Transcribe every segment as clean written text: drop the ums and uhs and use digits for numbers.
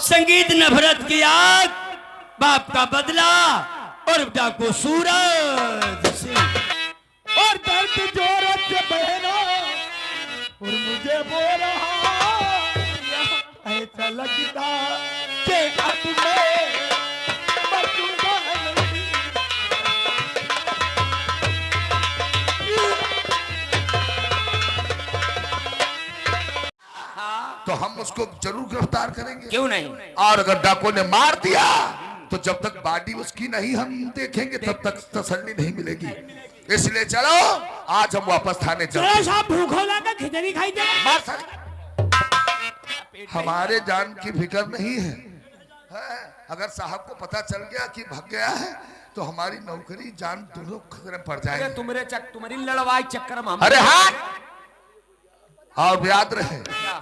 संगीत नफरत की आग, बाप का बदला और डाकू सूरज सिंह। और दर्द जोरत से बहना और मुझे बो रहा, ऐसा लगता कि अब मैं बचूंगा नहीं। तो हम उसको जरूर गिरफ्तार करेंगे। क्यों नहीं? और अगर डाकू ने मार दिया तो जब तक बॉडी उसकी नहीं हम देखेंगे तब तक तसल्ली नहीं मिलेगी। इसलिए चलो आज हम वापस थाने चलते हैं। साहब भूखो लगा खिचड़ी खाई दे। हमारे जान की फिक्र नहीं है, अगर साहब को पता चल गया कि भाग गया है तो हमारी नौकरी जान दोनों खतरे में पड़ जाएंगे। तुम्हारी लड़वाई चक्कर में अरे हाँ, और याद रहे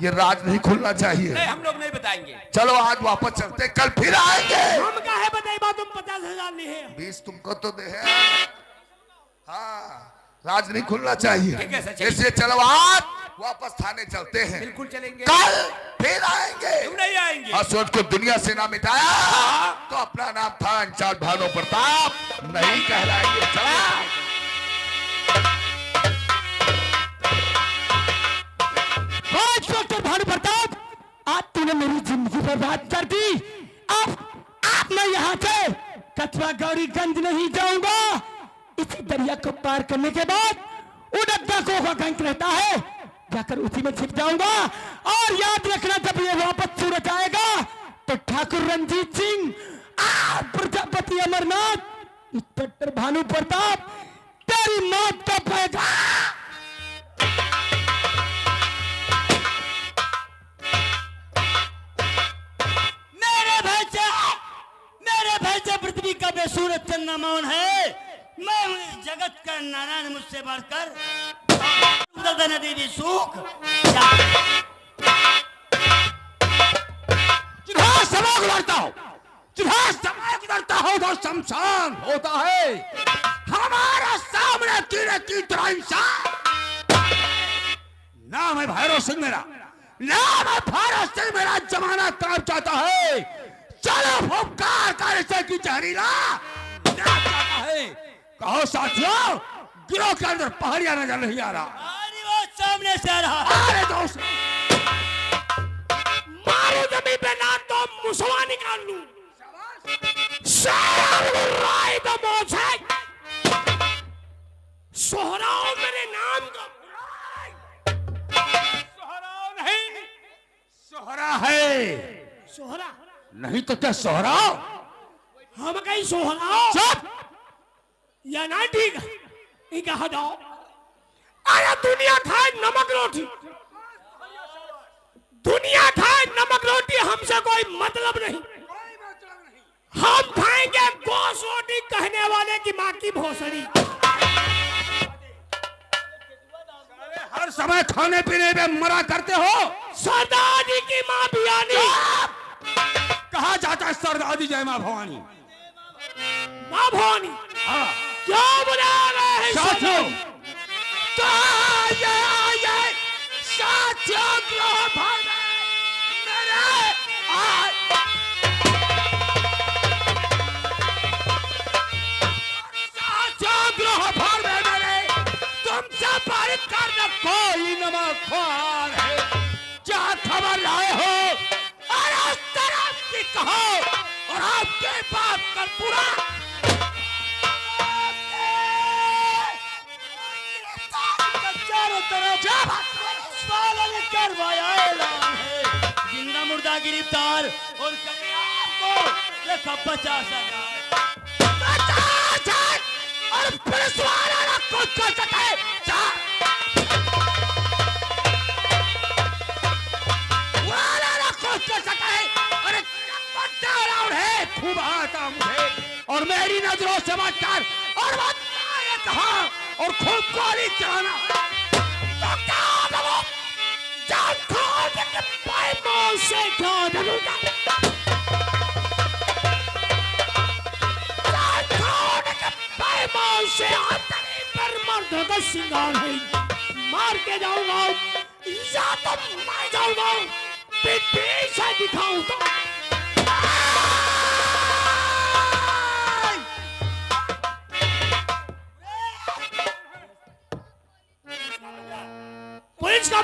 ये राज नहीं खुलना चाहिए। नहीं, हम लोग नहीं बताएंगे। चलो आज वापस चलते, कल फिर आएंगे। हम क्या है बताइए बात, तुम 50,000 लिए 20 तुमको तो दे है। हाँ, राज नहीं खुलना चाहिए, इसलिए चलो आज वापस थाने चलते हैं। बिल्कुल चलेंगे, कल फिर आएंगे। क्यों नहीं आएंगे? अशोक को दुनिया से ना मिटाया तो अपना नाम था इंचार्ज भानु प्रताप नहीं कहलाएंगे। चला भानु प्रताप, आज तूने मेरी जिंदगी बर्बाद कर दी। अब मैं यहाँ से कचवा गौरीगंज नहीं जाऊंगा। इसी दरिया को पार करने के बाद उड़दा को गंज रहता है, जाकर उसी में छिप जाऊंगा। और याद रखना जब ये वापस सूरज आएगा तो ठाकुर रंजीत सिंह, प्रजापति अमरनाथ, इंस्पेक्टर भानु प्रताप तेरी मौत का पैगा। पृथ्वी का बेसूरत चंदा मौन है। मैं हूं इस जगत का नारायण, मुझसे बढ़कर नदी सुख। जिधर समय गुजरता हो, जिधर समय गुजरता हो तो शमशान होता है। हमारा सामने कीड़े की तरह इंसान। नाम है भैरव सिंह मेरा, नाम है भैरव सिंह मेरा। जमाना काम चाहता है, चलो फुफकार कर की जहरीला चाहता है। कहो साथियों, गिरोह के अंदर पहाड़िया नजर नहीं आ रहा। वो सामने से आ रहा। अरे दोस्त, मारो जमीन पे ना तो मुसवा निकाल लूं। सोहराओ मेरे नाम का। सोहराओ नहीं, सोहरा है। सोहरा नहीं तो क्या सोहरा? हम कहीं सोहरा चुप या ना ठीक है, हटाओ। अरे दुनिया खाए नमक रोटी, दुनिया खाए नमक रोटी, हमसे कोई मतलब नहीं। हम खाएंगे गोश्त रोटी, कहने वाले की माँ की भोसड़ी। हर समय खाने पीने में मरा करते हो। सरदार जी की माँ बियानी कहा जाता है। सरदार जी जय माँ भवानी। माँ भवानी क्या बुला रहे हैं साथियों? साथियों ग्रह भर मेरे साथियों ग्रह भर मेरे, तुमसे बारिश करने कोई नमक ख्वार है। क्या खबर लाए हो? कहो और आपके बात कर पूरा चारों तरफ जिंदा मुर्दा गिरफ्तार और आपको 50,000 और पुलिस वाला कुछ कर सके। खूब आता मुझे और मेरी नजरों से बचकर और कहा और खूब गोली चलाना तो क्या जान खो से क्यों डरूंगा? से पर मर्द का सिंगार है। मार के जाऊंगा या तो मैं जाऊंगा, पीछे दिखाऊंगा।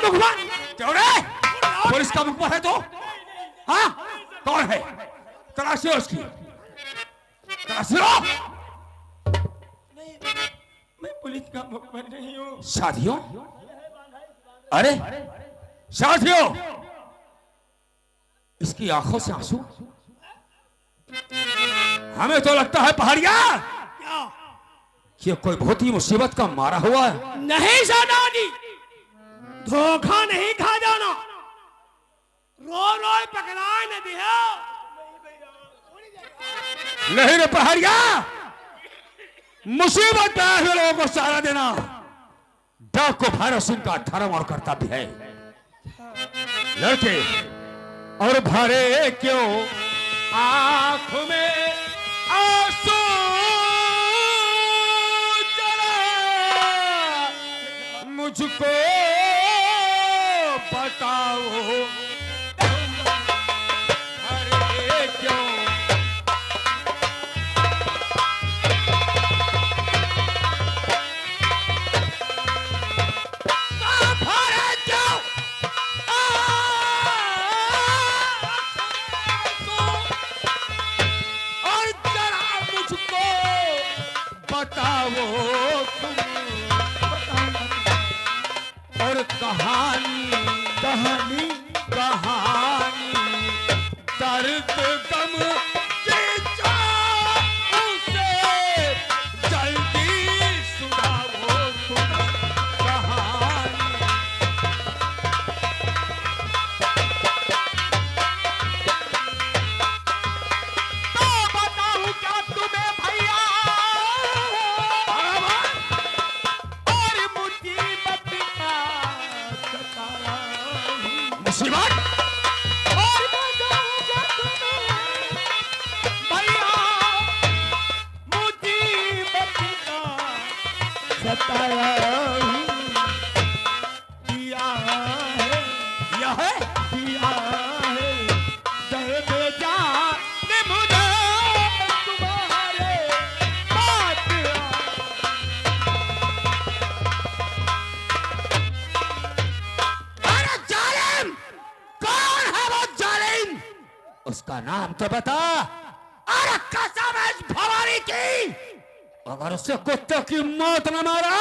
मुखबर। चौड़े पुलिस का मुखबर है तो? हाँ कौन है? तलाशी उसकी, तलाशी लो। मैं पुलिस का मुखबर नहीं हूँ। साथियों, अरे साथियों, इसकी आंखों से आंसू। हमें तो लगता है पहाड़िया ये कोई बहुत ही मुसीबत का मारा हुआ है। नहीं सरदार, धोखा नहीं खा जाना, रो रो पकड़ा न दिया। नहीं रे पहाड़िया, मुसीबत में आए हुए लोगों को सहारा देना डाकू भैरव सिंह का धर्म और कर्तव्य है। लड़के और भरे क्यों आंख में आंसू जला, मुझको बताओ भरे क्यों। और कहानी कहानी कहानी दर्द गम की चाह से जल्दी सुनाओ तुम कहानी। तो बताऊं क्या तुम्हें भैया, और मुसीबत का मुसीबत, और बताऊं क्या तुम्हें भैया, मुसीबत का सताया दिया है, दिया है, दिया है दर्द जाने मुझे तुम्हारे बात। अरे जालिम, कौन है वो जालिम? उसका नाम तो बता। अरे कसम है इस भवानी की, अगर उससे कुत्ते की मौत न मारा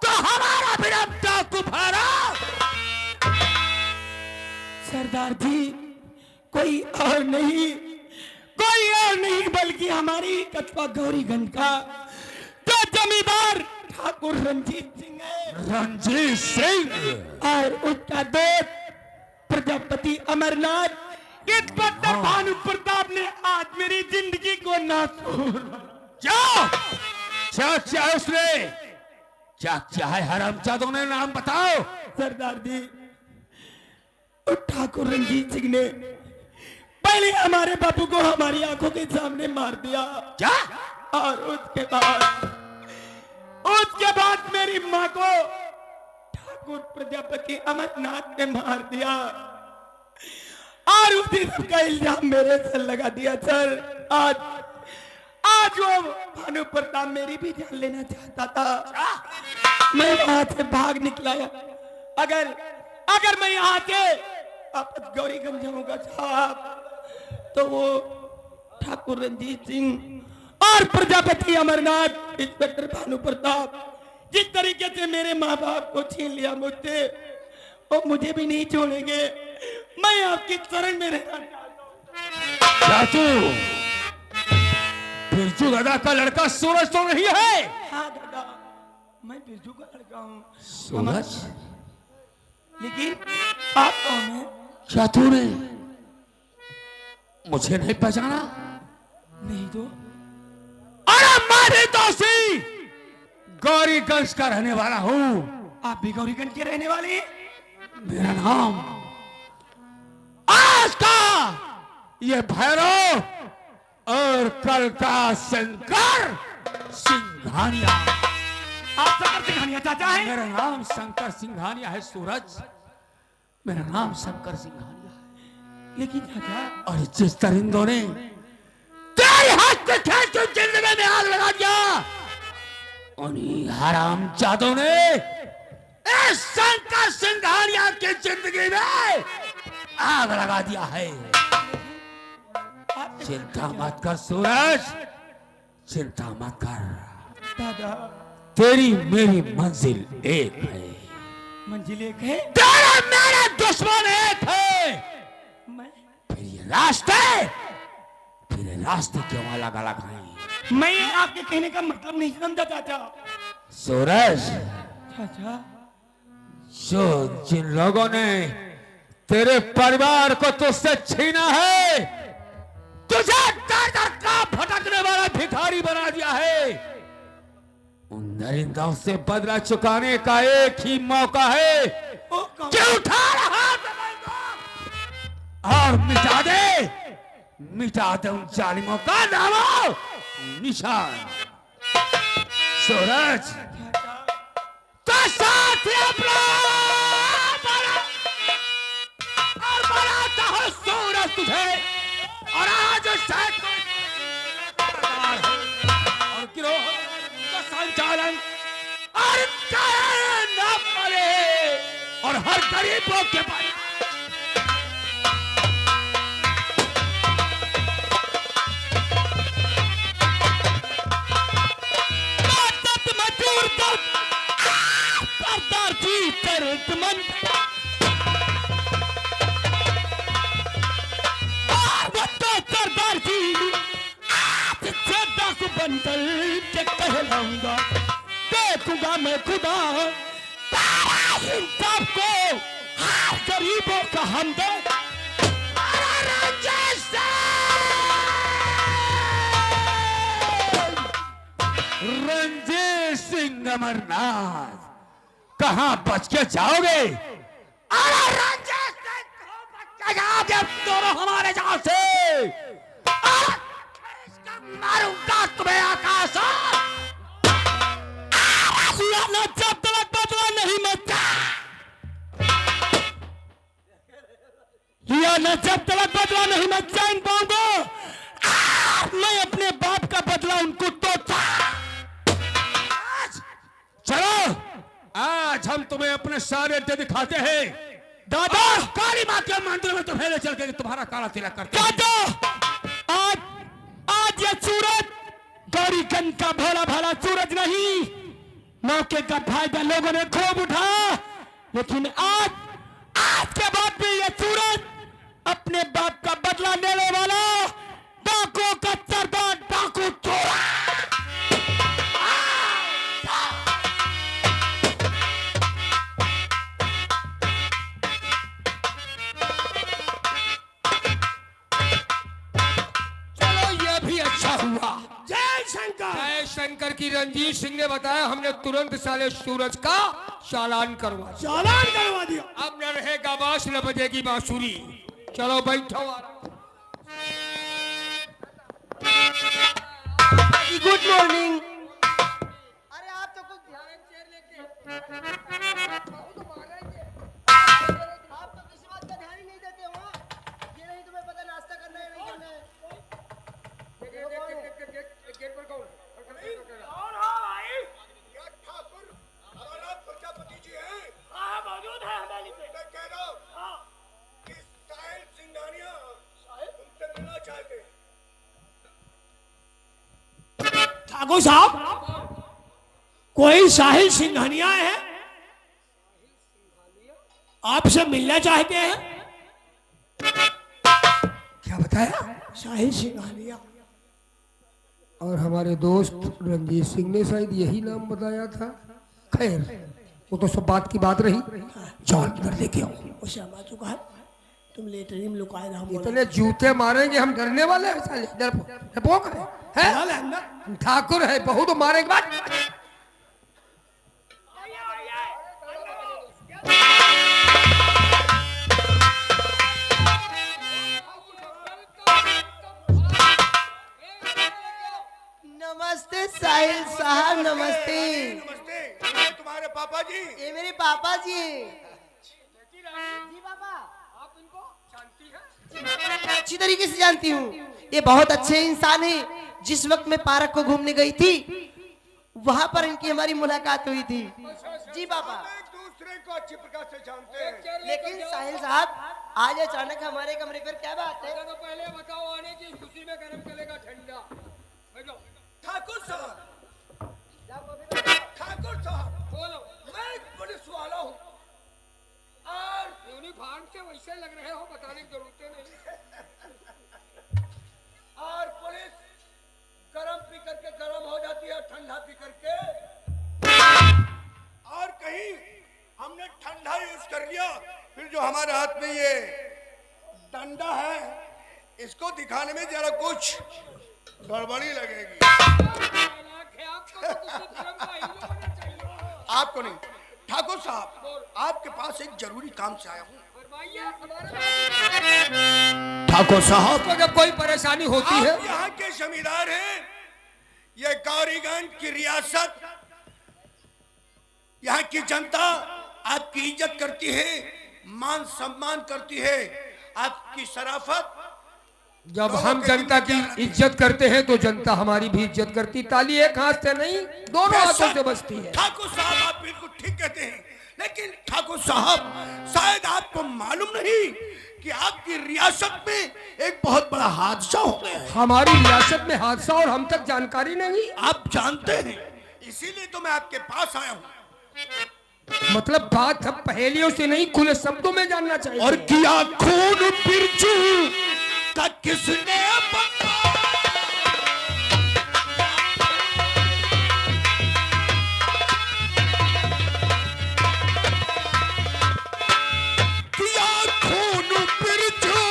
तो हमारा भी नाम डाकू भैरव। सरदार जी, कोई और नहीं, कोई और नहीं बल्कि हमारी कछुआ गौरीगंज का जो जमींदार ठाकुर रंजीत सिंह है, रंजीत सिंह और उसका दोस्त प्रजापति अमरनाथ। इंस्पेक्टर भानु प्रताप ने आज मेरी जिंदगी को नासूर। क्या क्या क्या है उसने? क्या क्या है हरामजादों ने? नाम बताओ। सरदार जी, उस ठाकुर रंजीत सिंह ने पहले हमारे बापू को हमारी आंखों के सामने मार दिया। क्या? और उसके बाद मेरी माँ को ठाकुर प्रजापति अमरनाथ ने मार दिया, और उसी सबका इल्जाम मेरे सर लगा दिया। सर, आज वो भानु प्रताप मेरी भी जान लेना चाहता था। मैं वहां से भाग निकला। अगर मैं यहाँ से वापस गौरीगंज जाऊंगा साहब, तो वो ठाकुर रंजीत सिंह और प्रजापति अमरनाथ, इंस्पेक्टर भानु प्रताप जिस तरीके से मेरे माँ बाप को छीन लिया मुझसे, वो मुझे भी नहीं छोड़ेंगे। मैं आपकी शरण में रहना चाहता हूं। क्या तू बिरजू दादा का लड़का सूरज तो नहीं है? हाँ दादा, मैं बिरजू का लड़का हूँ। सूरज? लेकिन आप कौन हैं? क्या तूने मुझे नहीं पहचाना? नहीं तो? अरे मैं भी दोषी गौरीगंज का रहने वाला हूँ। आप भी गौरीगंज के रहने वाले हैं? मेरा नाम आज का ये भैरव और कल का शंकर सिंघानिया। आप शंकर सिंघानिया चाचा हैं? मेरा नाम शंकर सिंघानिया है सूरज, मेरा नाम शंकर सिंघानिया है। लेकिन चाचा, और जिस दरिंदों ने तेरे हाथ पे खेल के जिंदगी में आग लगा दिया, उन्हीं हराम जादों ने अरे शंकर सिंघानिया की जिंदगी में आग लगा दिया है। चिंता मत कर सूरज, चिंता मत कर। दादा तेरी मेरी मंजिल एक है, मंजिल एक है, तेरा मेरा दुश्मन एक है। मैं फिर ये रास्ते क्यों अलग अलग हैं? मैं आपके कहने का मतलब नहीं समझा चाचा। सूरज, चाचा जो जिन लोगों ने तेरे परिवार को तुझसे छीना है, तुझे दर दर का भटकने वाला भिखारी बना दिया है, उन दरिंदों से बदला चुकाने का एक ही मौका है कि उठा रहा और मिटा दे उन जालिमों का नामो निशान। सूरज तो साथ ही अपना और बनाता हो सूरज तुझे, और आज और गिरोह का संचालन और न पड़े और हर गरीबों के पास कहलाऊंगा, देखूंगा मैं खुदा इंसाफ को, गरीबों का हमदर्द। रंजीत सिंह अमरनाथ, कहां बच के जाओगे? अरे रंजीत सिंह कहां बच के जाओगे? दोनों हमारे जाल से मारूंगा तुम्हें आकाश। न जब तक बदला नहीं मचता, या न जब तक बदला नहीं मचता इन पाऊंगा, मैं अपने बाप का बदला उनको तोड़ता। चलो आज हम तुम्हें अपने सारे अड्डे दिखाते हैं। दादा काली माँ के मंदिर में तुम्हें ले चल के तुम्हारा काला तिलक करते हैं। दादा आज ये सूरज गौरीगंज का भोला भाला सूरज नहीं, मौके का फायदा लोगों ने खूब उठाया, लेकिन आज के बाद भी ये सूरज अपने बाप का बदला लेने वाला डाकुओं का सरदार डाकू चोर। जय शंकर की रंजीत सिंह ने बताया, हमने तुरंत साले सूरज का चालान करवा दिया। अब न रहेगा बांस न बजेगी बांसुरी। चलो बैठो। Good morning. अरे आप तो कुछ ध्यान चेयर लेके आप तो किसी बात का ध्यान ही नहीं देते हो। ये नहीं तुम्हें पता नाश्ता करना है नहीं करना है। गेट पर कौन? ठाकुर हमारा प्रजापति जी हैं। हाँ मौजूद है हमारी पे। मैं कह रहा हूँ कि साहिल सिंघानिया तुमसे मिलना चाहते हैं। ठाकुर साहब, कोई साहिल सिंघानिया है, आपसे मिलना चाहते हैं। क्या बताया? साहिल सिंघानिया। और हमारे दोस्त रंजीत सिंह ने शायद यही नाम बताया था। खैर वो तो सब बात की बात रही। चल इधर लेके आओ। उसे हम आ चुका है, तुम लेटरिन में लुकाए रहो। इतने जूते मारेंगे हम, डरने वाले हैं साले। डरपोक है ठाकुर है, बहुत मारेंगे बात। नमस्ते साहिल साहब, नमस्ते। नमस्ते। ये तुम्हारे पापा जी? ये मेरे पापा जी हैं। जी पापा, आप इनको जानती हैं? अच्छी तरीके से जानती हूँ। ये बहुत अच्छे इंसान हैं। जिस वक्त मैं पार्क को घूमने गई थी, वहाँ पर इनकी हमारी मुलाकात हुई थी। जी पापा। एक दूसरे को अच्छी प्रकार से जानते हैं। लेकिन साहिल साहब, आज अचानक हमारे कमरे पर क्या बात है? तो पहले बताओ, आने की खुशी में गरम चलेगा ठंडा। ठाकुर साहब, ठाकुर साहब, बोलो। मैं एक पुलिस वाला हूँ और यूनिफॉर्म से वैसे लग रहे हो, बताने की जरूरत नहीं। और पुलिस गरम पी करके गरम हो जाती है, ठंडा पी करके। और कहीं हमने ठंडा यूज कर लिया, फिर जो हमारे हाथ में ये डंडा है, इसको दिखाने में जरा कुछ गड़बड़ी लगेगी। आपको नहीं, ठाकुर साहब, आपके पास एक जरूरी काम से आया हूँ। ठाकुर साहब, तो जब कोई परेशानी होती है, आप यहाँ के जमींदार हैं। ये गौरीगंज की रियासत, यहाँ की जनता आपकी इज्जत करती है, मान सम्मान करती है। आपकी शराफत, जब हम जनता की इज्जत करते हैं तो जनता हमारी भी इज्जत करती। ताली एक हाथ से नहीं, दोनों हाथों से बजती है। ठाकुर साहब, आप बिल्कुल ठीक कहते हैं, लेकिन ठाकुर साहब, शायद आपको मालूम नहीं कि आपकी रियासत में एक बहुत बड़ा हादसा हो गया है। हमारी रियासत में हादसा और हम तक जानकारी नहीं। आप जानते हैं, इसीलिए तो मैं आपके पास आया हूँ। मतलब बात हम पहेलियों से नहीं, खुले शब्दों में जानना चाहिए। और किया खून बिरजू का किसने किया खून बिरजू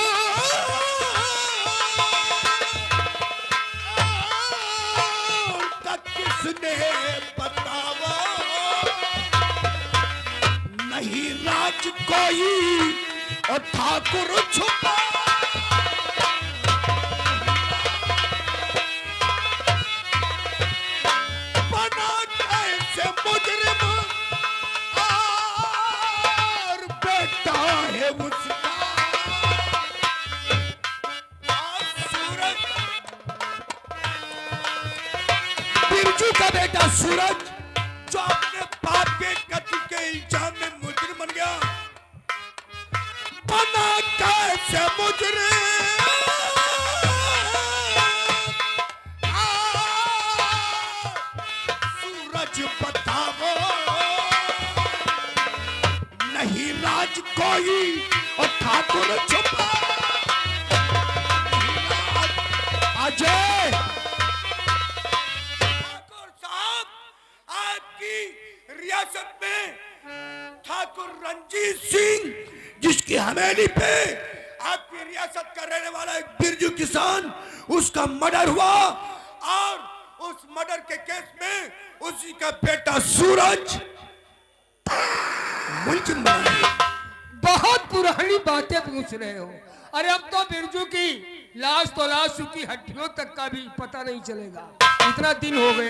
का किसने बतावा, नहीं राज कोई और ठाकुर छुपा। बना कैसे मुजरिम और बेटा है उसका सूरज, बिरजू का बेटा सूरज, जो अपने बाप के कत्ल के इल्जाम में मुजरिम बन गया। बना कैसे मुजरिम सूरज बताओ, नहीं राज कोई और ठाकुर छुपा। अजय, ठाकुर साहब, आपकी रियासत में ठाकुर रंजीत सिंह, जिसकी हवेली पे आपकी रियासत का रहने वाला एक बिरजू किसान, उसका मर्डर हुआ और उस मर्डर के केस में उसी का बेटा सूरज मुलजिम बना है। बहुत पुरानी बातें पूछ रहे हो। अरे अब तो बिरजू की लाश तो लाश, उसकी हड्डियों तक का भी पता नहीं चलेगा, इतना दिन हो गए।